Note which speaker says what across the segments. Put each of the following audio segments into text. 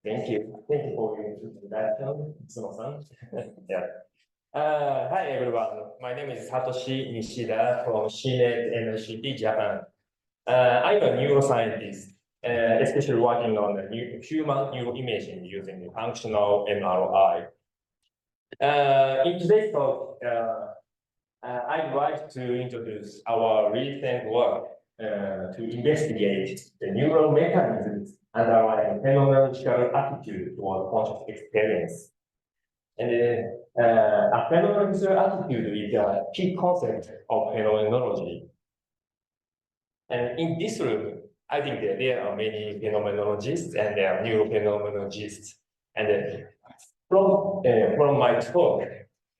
Speaker 1: Thank you. Thank you for your introduction, Tsuno-san. Yeah. Hi, everyone. My name is Satoshi Nishida from CNET NCT, Japan. I'm a neuroscientist, especially working on the human neuroimaging using functional MRI. In today's talk, I'd like to introduce our recent work to investigate the neural mechanisms underlying phenomenological attitude toward conscious experience. And a phenomenological attitude is a key concept of phenomenology. And in this room, I think that there are many phenomenologists and there are neurophenomenologists. And from my talk,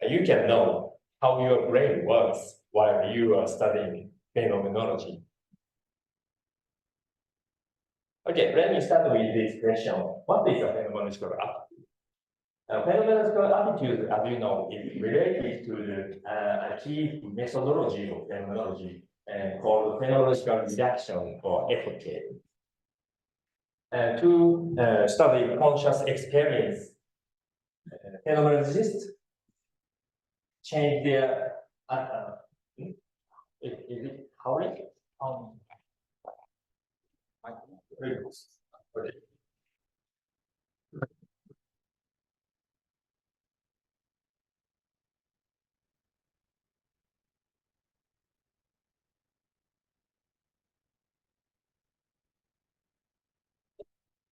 Speaker 1: you can know how your brain works while you are studying phenomenology. Okay, let me start with this question. What is a phenomenological attitude? Phenomenological attitude, as you know, is related to a key methodology of phenomenology called phenomenological reduction or FK. To study conscious experience, phenomenologists change their is it howling? Okay.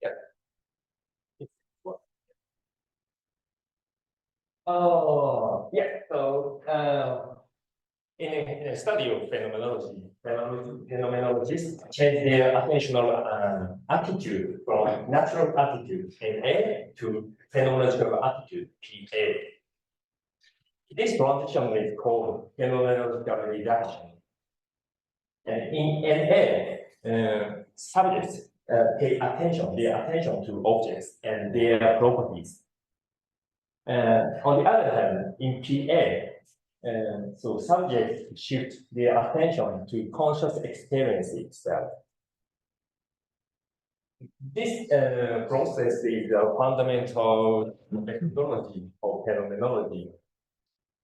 Speaker 1: Yeah. Oh, yeah. So in a study of phenomenology, phenomenologists change their attentional attitude from natural attitude NA to phenomenological attitude PA. This transition is called phenomenological reduction. And in NA, subjects pay attention, their attention to objects and their properties. On the other hand, in PA, so subjects shift their attention to conscious experience itself. This process is a fundamental methodology of phenomenology,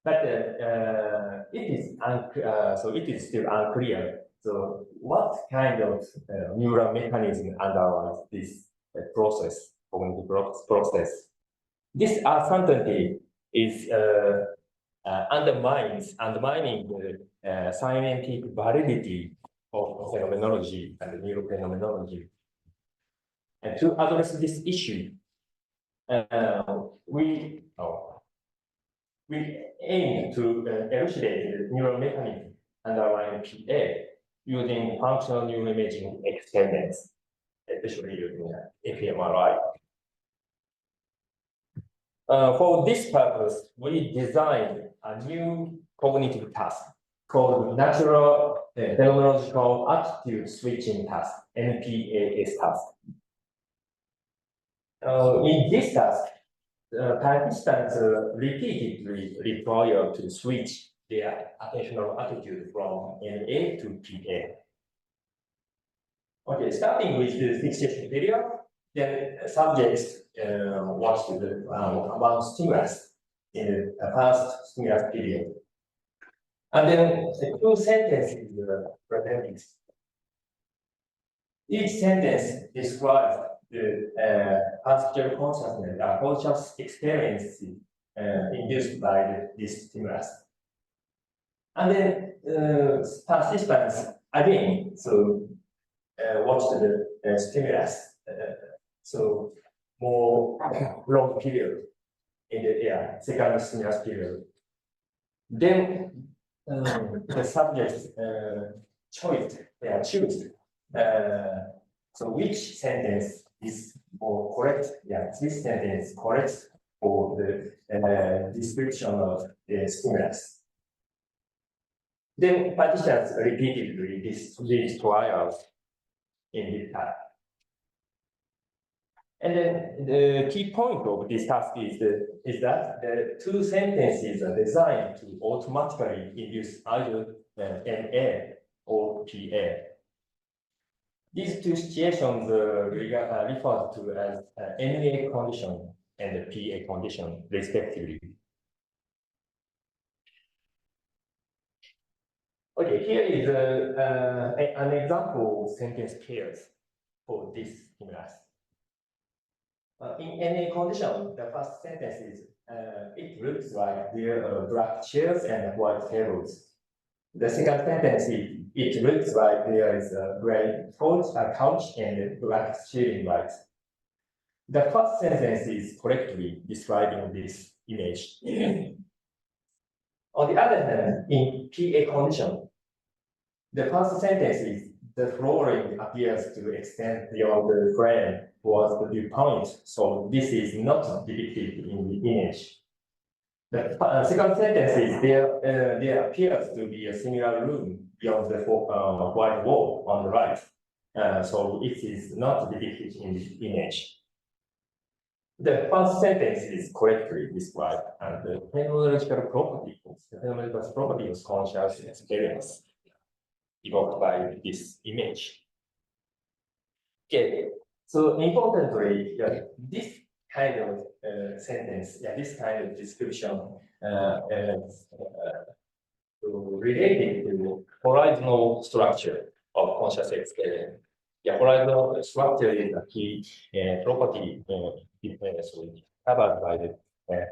Speaker 1: but it is still unclear. So, what kind of neural mechanism underlies this process, cognitive process? This uncertainty is undermining the scientific validity of phenomenology and neurophenomenology. And to address this issue, we aim to elucidate the neural mechanism underlying PA using functional neuroimaging experiments, especially using fMRI. For this purpose, we designed a new cognitive task called Natural Phenomenological Attitude Switching Task, NPAS task. In this task, participants repeatedly required to switch their attentional attitude from NA to PA. Okay, starting with the fixation period, then subjects watched one stimulus in the first stimulus period. And then two sentences were presented. Each sentence describes the perceptual consciousness, conscious experience induced by this stimulus. And then participants again watched the stimulus. So more long period in the second stimulus period. Then the subjects choose. So which sentence is more correct? Yeah, this sentence is correct for the description of the stimulus. Then participants repeatedly these trials in this task. And then the key point of this task is that the two sentences are designed to automatically induce either NA or PA. These two situations referred to as NA condition and PA condition, respectively. Okay, here is an example sentence pairs for this stimulus. In NA condition, the first sentence is, it looks like there are black chairs and white tables. The second sentence is, it looks like there is a gray couch and black ceiling lights. The first sentence is correctly describing this image. On the other hand, in PA condition, the first sentence is, the flooring appears to extend beyond the frame towards the viewpoint, so this is not depicted in the image. The second sentence is, there appears to be a similar room beyond the white wall on the right, so it is not depicted in the image. The first sentence is correctly described, and the phenomenological property of conscious experience evoked by this image. Okay, so importantly, this kind of sentence, this kind of description is related to horizontal structure of conscious experience. Horizontal structure is a key property covered by the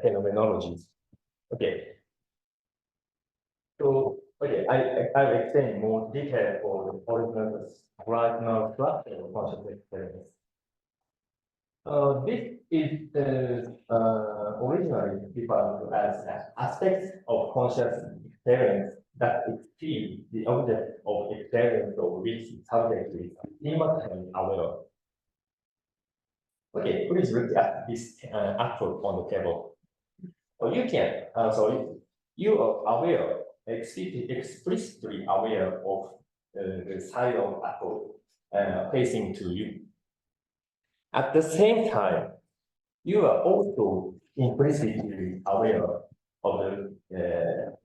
Speaker 1: phenomenology. Okay. So, okay, I'll explain more detail for the horizontal structure of conscious experience. This is originally referred to as aspects of conscious experience that exceed the object of experience of which subject is immaterially aware. Okay, please look at this apple on the table. So you can, you are aware, explicitly aware of the side of apple facing to you. At the same time, you are also implicitly aware of the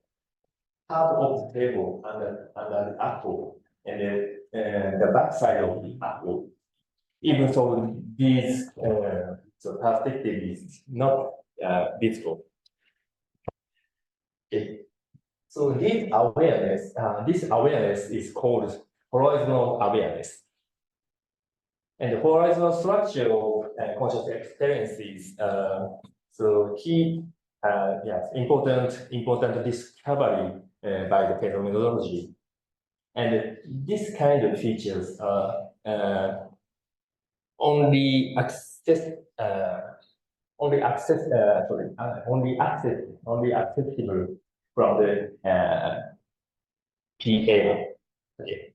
Speaker 1: part of the table under the apple and the back side of the apple. Even though this perspective is not visible. Okay. So this awareness is called horizontal awareness. And the horizontal structure of conscious experiences, so key, important discovery by the phenomenology. And this kind of features are only accessible from the PA. Okay.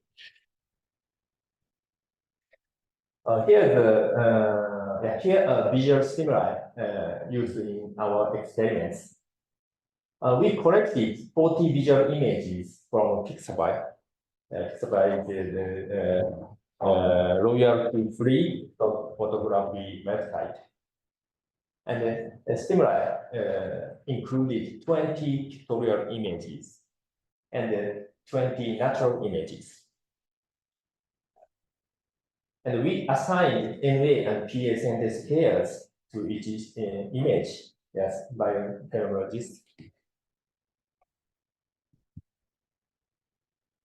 Speaker 1: Here are visual stimuli used in our experiments. We collected 40 visual images from Pixabay. Pixabay is the royalty-free photography website. And the stimuli included 20 pictorial images and 20 natural images. And we assigned NA and PA sentence pairs to each image, by phenomenologists.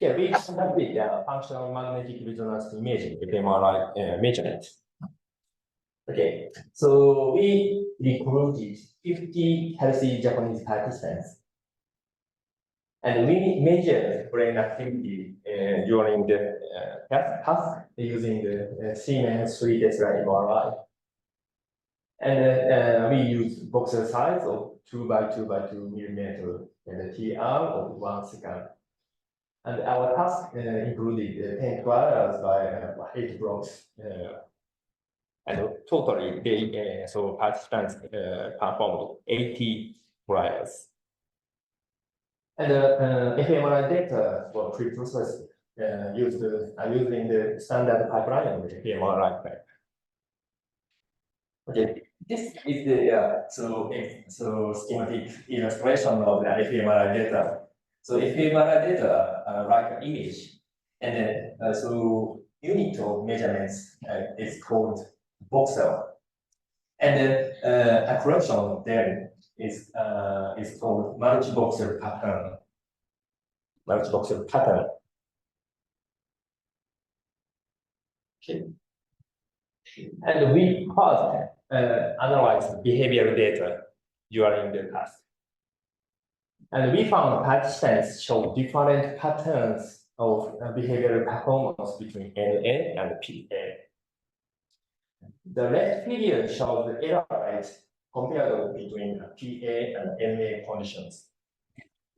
Speaker 1: We conducted a functional magnetic resonance imaging, fMRI measurement. Okay, so we recruited 50 healthy Japanese participants. And we measured brain activity during the task using the Siemens 3 Tesla MRI. And we used voxel size of 2 by 2 by 2 millimeter and a TR of 1 second. And our task included 10 trials by 8 blocks. And totally, so participants performed 80 trials. And fMRI data were pre-processed using the standard pipeline of the fMRI pipeline. Okay, this is the schematic illustration of the fMRI data. So fMRI data like an image, and then unit of measurements is called voxel. And a correction of them is called multi-voxel pattern. Multi-voxel pattern. Okay. And we first analyzed behavioral data during the past. And we found participants show different patterns of behavioral performance between NA and PA. The left figure shows the error rate compared between PA and NA conditions.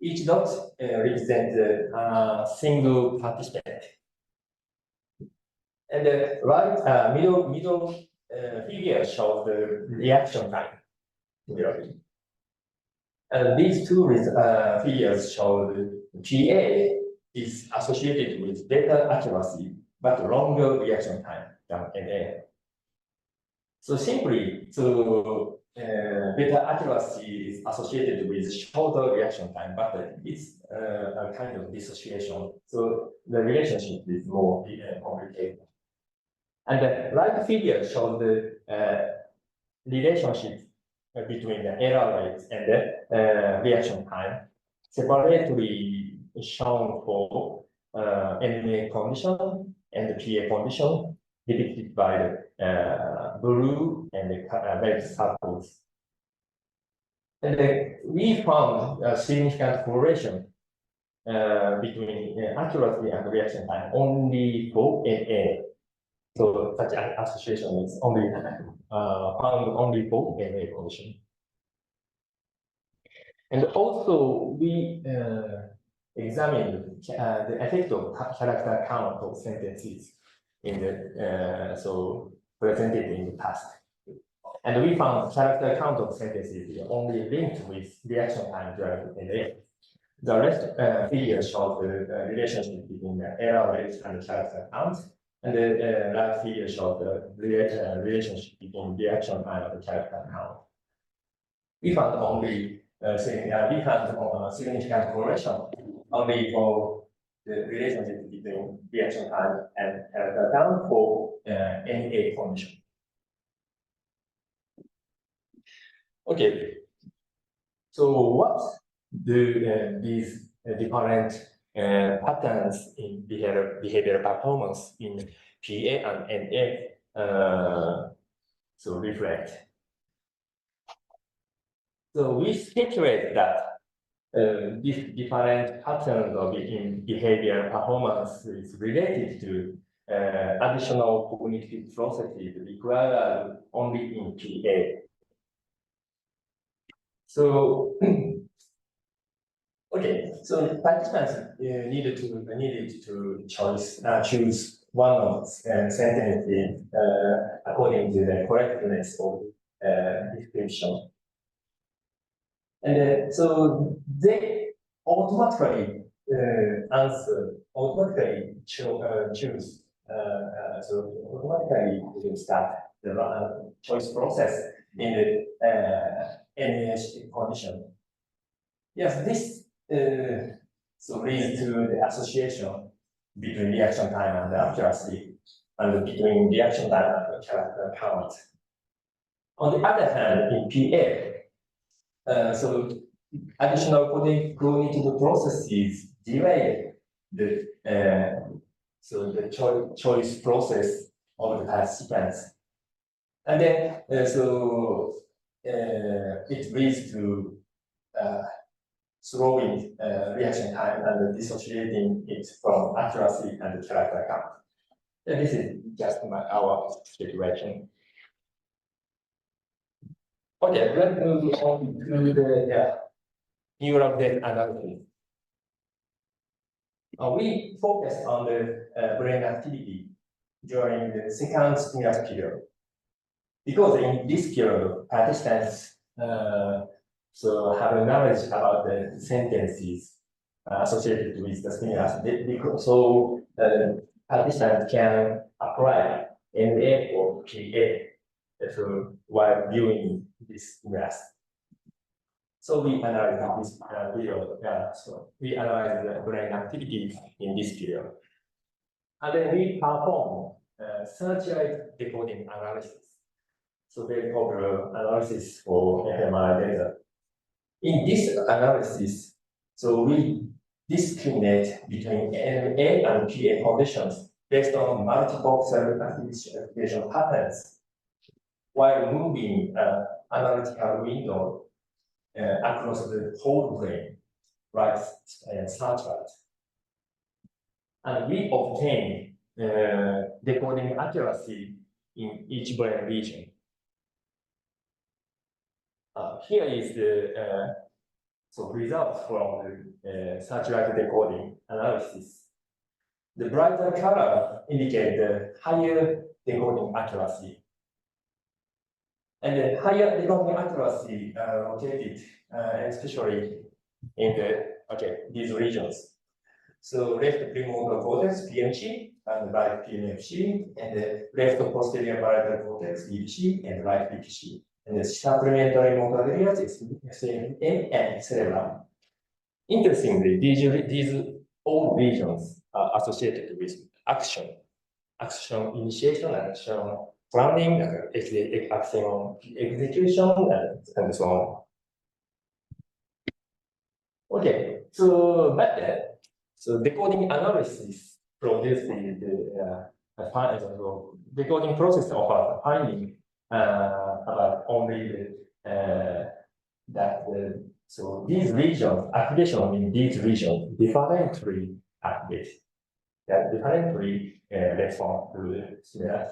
Speaker 1: Each dot represents a single participant. And the right middle figure shows the reaction time. And these two figures show the PA is associated with better accuracy, but longer reaction time than NA. So simply, better accuracy is associated with shorter reaction time, but it's a kind of dissociation. So the relationship is more complicated. And the right figure shows the relationship between the error rate and the reaction time, separately shown for NA condition and the PA condition, depicted by the blue and the red circles. And we found a significant correlation between accuracy and reaction time only for NA. So such an association is only found only for NA condition. And also we examined the effect of character count of sentences in the presented in the past. And we found character count of sentences only linked with reaction time during NA. The left figure shows the relationship between the error rate and the character count. And the right figure shows the relationship between reaction time and the character count. We found only significant correlation only for the relationship between reaction time and character count for NA condition. Okay. So what do these different patterns in behavioral performance in PA and NA reflect? So we speculate that these different patterns of in behavioral performance is related to additional cognitive processes required only in PA. So okay, so participants needed to choose one of sentences according to the correctness of description. And so they automatically choose. So automatically start the choice process in the NAH condition. Yes, this leads to the association between reaction time and accuracy, and between reaction time and character count. On the other hand, in PA, additional cognitive processes delay the choice process of the participants, and then it leads to slowing reaction time and dissociating it from accuracy and character count. And this is just our speculation. Okay, let's move on to the neural net analysis. We focus on the brain activity during the second stimulus period, because in this period, participants have a knowledge about the sentences associated with the stimulus. So participants can apply NA or PA while viewing this stimulus. So we analyze this period. So we analyze the brain activity in this period. And then we perform search-like decoding analysis. So very popular analysis for fMRI data. In this analysis, so we discriminate between NA and PA conditions based on multiple cell activation patterns, while moving analytical window across the whole brain, right, and right. And we obtain decoding accuracy in each brain region. Here is the results from the satellite decoding analysis. The brighter color indicate the higher decoding accuracy. And the higher decoding accuracy located especially in these regions. So left premotor cortex, PMC, and right PMFC, and the left posterior parietal cortex, EPC, and right PPC. And the supplementary motor areas, XM and cerebellum. Interestingly, these all regions are associated with action initiation, action planning, action execution, and so on. Okay, so decoding analysis produces the decoding process of finding about only so these regions, activation in these regions differently activate. Differently respond to the stimulus.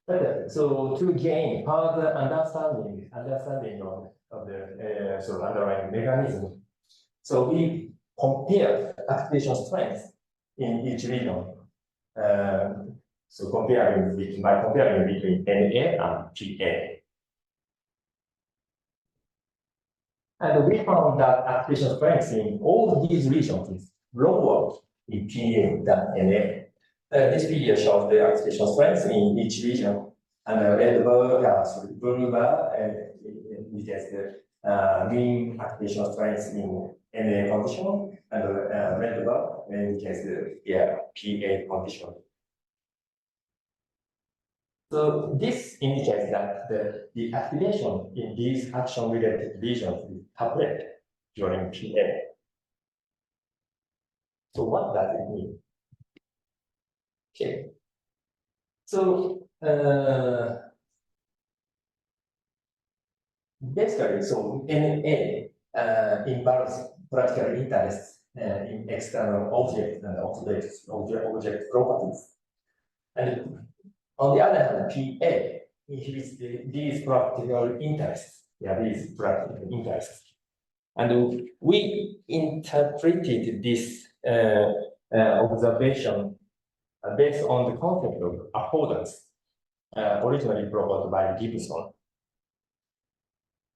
Speaker 1: But so to gain further understanding of the underlying mechanism, so we compare activation strength in each region. So by comparing between NA and PA. And we found that activation strength in all these regions is lower in PA than NA. This video shows the activation strength in each region. And the red bar, blue bar, indicates the mean activation strength in NA condition, and the red bar indicates the PA condition. So this indicates that the activation in these action-related regions is tablet during PA. So what does it mean? Okay. So basically, so NA involves practical interest in external objects and object properties. And on the other hand, PA inhibits these practical interests. These practical interests. And we interpreted this observation based on the concept of affordance, originally proposed by Gibson.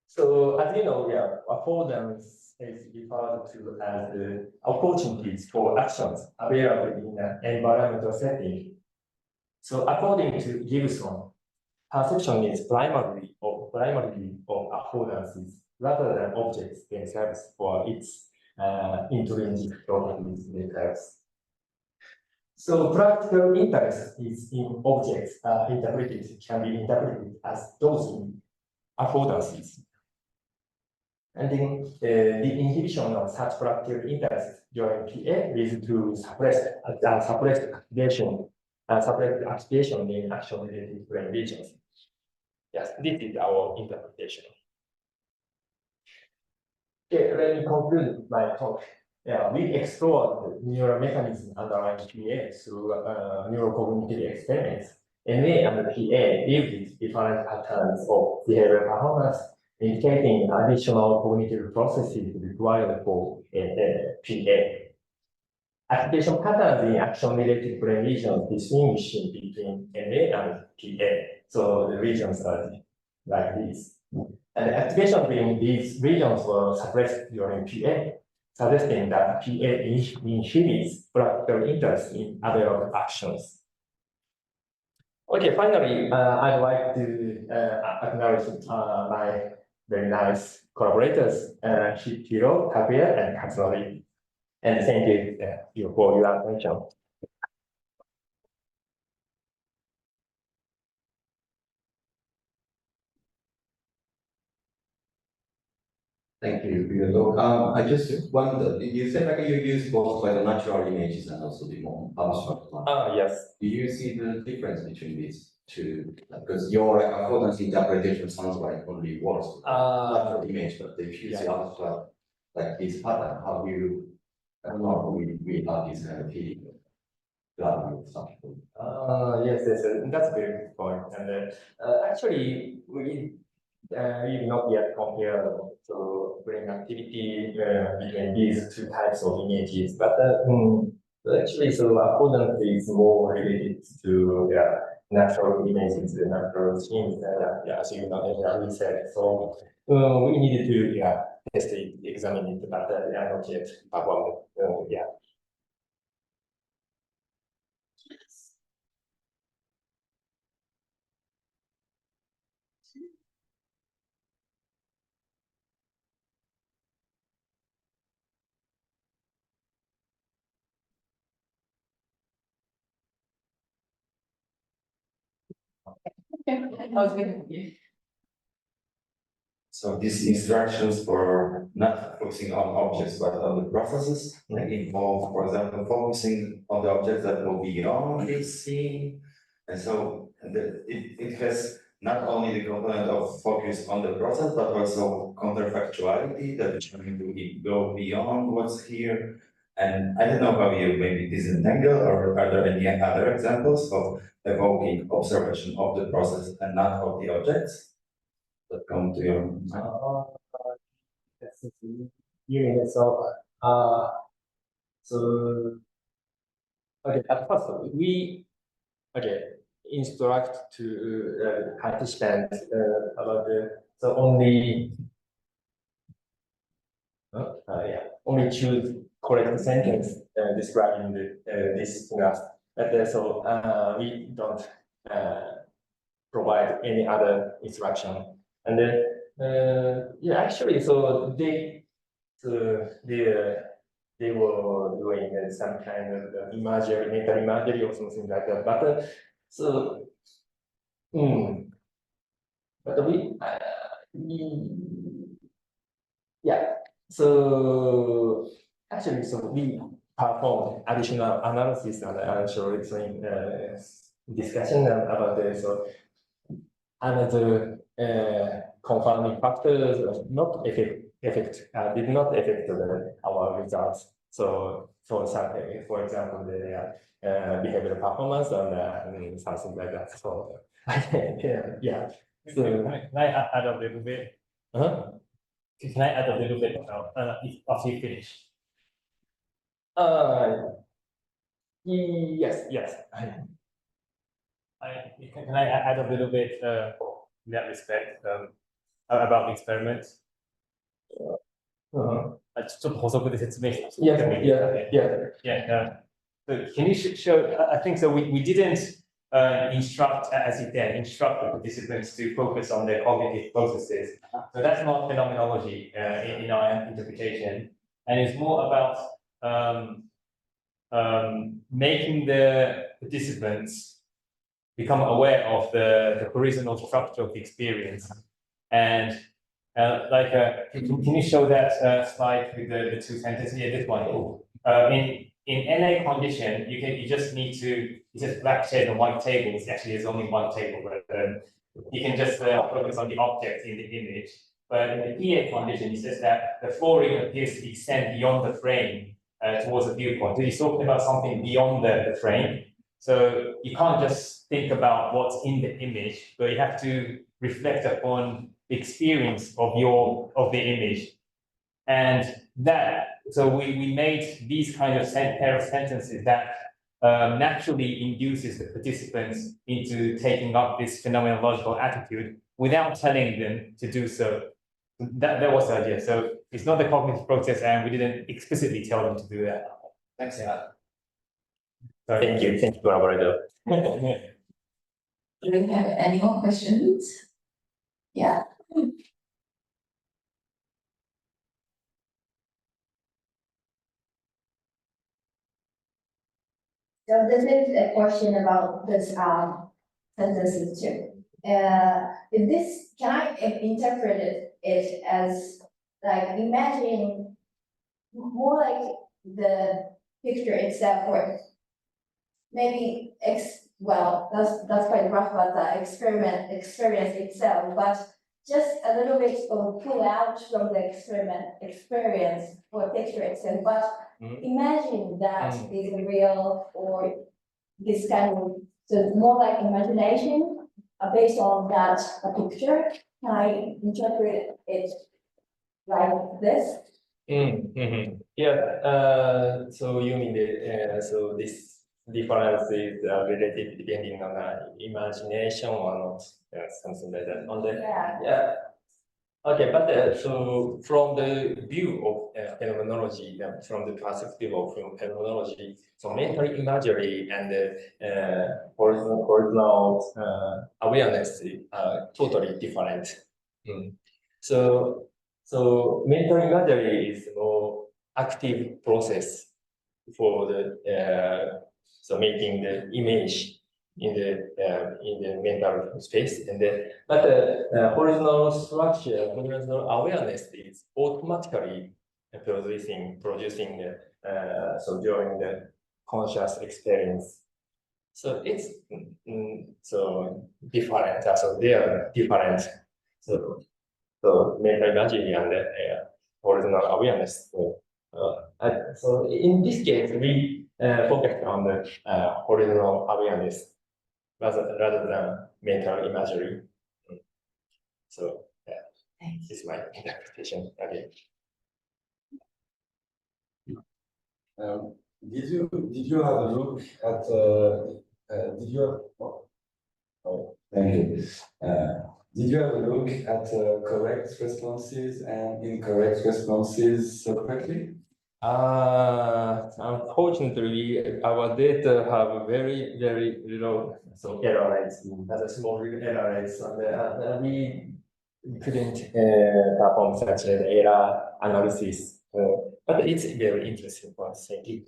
Speaker 1: So as you know, affordance is referred to as the opportunities for actions available in an environmental setting. So according to Gibson, perception is primarily of affordances rather than objects themselves or its intrinsic properties themselves. So practical interest is in objects can be interpreted as those affordances. And then the inhibition of such practical interest during PA leads to suppressed activation in action-related brain regions. Yes, this is our interpretation. Okay, let me conclude my talk. We explored the neural mechanism underlying PA through neurocognitive experiments. NA and PA yielded different patterns of behavioral performance, indicating additional cognitive processes required for PA. Activation patterns in action-related brain regions distinguishing between NA and PA. So the regions are like this. And the activation in these regions were suppressed during PA, suggesting that PA inhibits practical interest in other actions. Okay, finally, I'd like to acknowledge my very nice collaborators, Hiro, Takuya, and Katsunori. And thank you for your attention.
Speaker 2: Thank you, Hiro. I just wondered, you said like you use both like the natural images and also the more abstract one.
Speaker 1: Yes.
Speaker 2: Do you see the difference between these two? Because your like accordance interpretation sounds like only words, natural image, but if you see abstract, like this pattern, how do you, how we have this kind of feeling?
Speaker 1: Yes, that's a very good point. And actually, we not yet compare to brain activity between these two types of images, but actually, so accordance is more related to natural images, the natural scenes. As you know, we said. So we needed to test it, examine it, but not yet performed.
Speaker 2: So these instructions for not focusing on objects but on the processes, like involve, for example, focusing on the objects that go beyond this scene. And so it has not only the component of focus on the process, but also counterfactuality that is trying to go beyond what's here. And I don't know how you maybe disentangle, or are there any other examples of evoking observation of the process and not of the objects that come to your mind?
Speaker 1: So okay, at first we instruct to participants about only choose correct sentence describing this graph. So we don't provide any other instruction. And then actually, so they were doing some kind of imagery, mental imagery or something like that. But but so actually, so we performed additional analysis, and I'm sure it's in discussion about this. So another confounding factors not did not affect our results. So for example, the behavioral performance and something like that. So yeah. So
Speaker 3: can I add a little bit? Can I add a little bit after you finish?
Speaker 1: Yes.
Speaker 3: Can I add a little bit in that respect about the experiment? ちょっと補足で説明して Yeah. So can you show? I think so. We didn't instruct, as you said, instruct the participants to focus on their cognitive processes. So that's not phenomenology in our interpretation, and it's more about making the participants become aware of the horizontal structure of the experience. And can you show that slide with the two sentences? Yeah, this one. In NA condition, you just need to, it's just black shade and white tables. Actually, there's only one table, but you can just focus on the object in the image. But in the PA condition, it says that the flooring appears to extend beyond the frame towards the viewpoint. So he's talking about something beyond the frame. So you can't just think about what's in the image, but you have to reflect upon the experience of the image. And so we made these kind of pair of sentences that naturally induces the participants into taking up this phenomenological attitude without telling them to do so. That was the idea. So it's not the cognitive process, and we didn't explicitly tell them to do that.
Speaker 2: Thanks.
Speaker 1: Thank you, collaborator.
Speaker 4: Do we have any more questions? Yeah.
Speaker 5: So this is a question about this sentences too. Can I interpret it as like imagine more like the picture itself, or maybe well, that's quite rough about the experience itself, but just a little bit of pull out from the experience or picture itself, but imagine that is real or this kind of, so more like imagination based on that picture. Can I interpret it like this?
Speaker 1: Yeah. So you mean the so this difference is related depending on imagination or not? Yeah, something like that. On the
Speaker 5: Yeah.
Speaker 1: Okay, but so from the view of phenomenology, from the perspective of phenomenology, so mental imagery and personal awareness are totally different. So mental imagery is more active process for the so making the image in the mental space, and then but horizontal structure, horizontal awareness is automatically producing so during the conscious experience. So it's so different. So they are different. So mental imagery and horizontal awareness. So in this case, we focus on the horizontal awareness rather than mental imagery. So yeah, this is my interpretation. Okay.
Speaker 6: Did you have a look at thank you. Did you have a look at correct responses and incorrect responses separately?
Speaker 1: Unfortunately, our data have very little error rates, as a small error rates, and we couldn't perform such an error analysis. But it's very interesting for us. Thank you.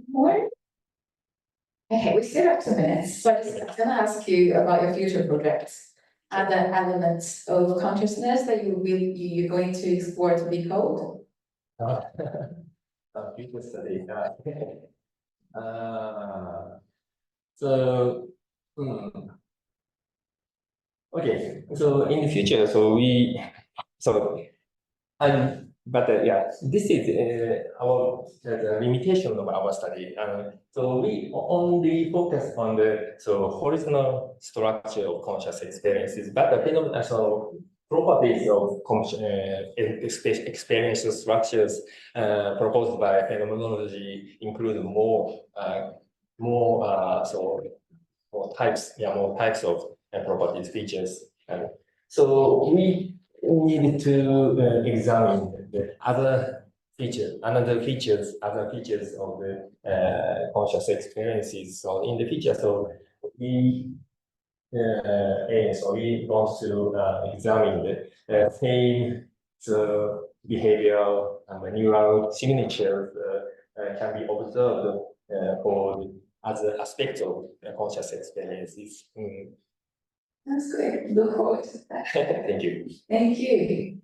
Speaker 4: More? Okay, we still have 2 minutes, so I'm gonna ask you about your future projects and the elements of consciousness that you're going to explore to decode.
Speaker 1: Future study. So, okay. So in the future, yeah, this is our the limitation of our study. So we only focus on the horizontal structure of conscious experiences, but the phenomenal properties of experiential structures proposed by phenomenology include more types of properties, features. So we need to examine the other features of the conscious experiences. So in the future, we want to examine the same behavioral and neural signatures can be observed for other aspects of conscious experiences.
Speaker 4: That's great. Look forward to that.
Speaker 1: Thank you.
Speaker 4: Thank you.